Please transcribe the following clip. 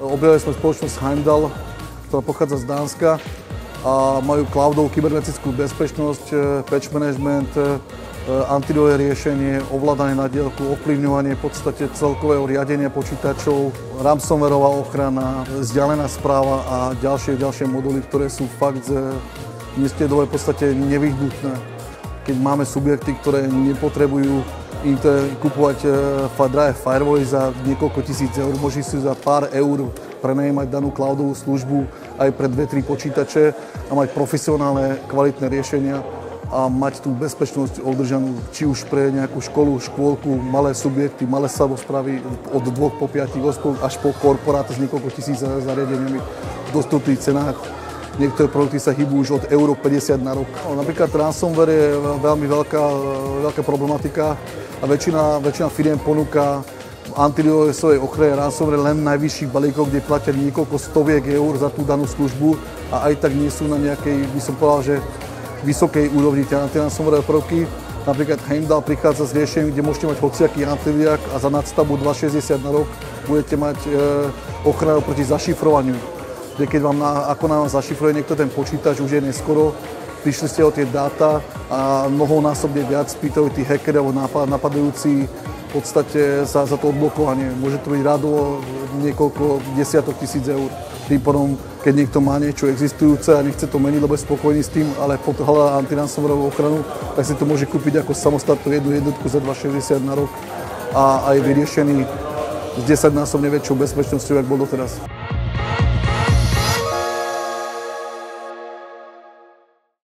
Objavili sme spoločnosť Heimdall, ktorá pochádza z Dánska a majú cloudovú kybernetickú bezpečnosť, patch management, antivírové riešenie, ovládanie na diaľku, ovplyvňovanie v podstate celkového riadenia počítačov, ransomwareová ochrana, vzdialená správa a ďalšie moduly, ktoré sú fakt dnes v v podstate nevyhnutné. Keď máme subjekty, ktoré nepotrebujú kupovať drahé firewally za niekoľko tisíc eur, môžu si za pár eur prenajímať danú cloudovú službu aj pre 2-3 počítače a mať profesionálne, kvalitné riešenia a mať tú bezpečnosť održanú, či už pre nejakú školu, škôlku, malé subjekty, malé samosprávy od 2 po 5 až po korporáty s niekoľko tisíc zariadeniami v dostupných cenách. Niektoré produkty sa hýbu už od euro 50 na rok. Napríklad ransomware je veľmi veľká problematika a väčšina firiem ponúka antivírusovej ochrane ransomware len najvyšších balíkov, kde platia niekoľko stoviek eur za tú danú službu a aj tak nie sú na nejakej, by som povedal, že vysokej úrovni tie antiransomwareové prvky. Napríklad Heimdall prichádza s riešením, kde môžete mať hociaký antivírus a za nadstavbu 2,60 na rok budete mať ochranu proti zašifrovaniu. Keď ako nám zašifruje niekto ten počítač, už je neskoro, prišli ste o tie dáta a mnohonásobne viac pýtajú tí hackeri alebo napadajúci v podstate za to odblokovanie. Môže to byť rádovo niekoľko desiatok tisíc eur. Tým potom, keď niekto má niečo existujúce a nechce to meniť, lebo je spokojný s tým, ale hľadá antiransomwareovú ochranu, tak si to môže kúpiť ako samostatnú jednu jednotku za 2,60 na rok a je vyriešený s 10-násobne väčšou bezpečnosťou, ako bol doteraz.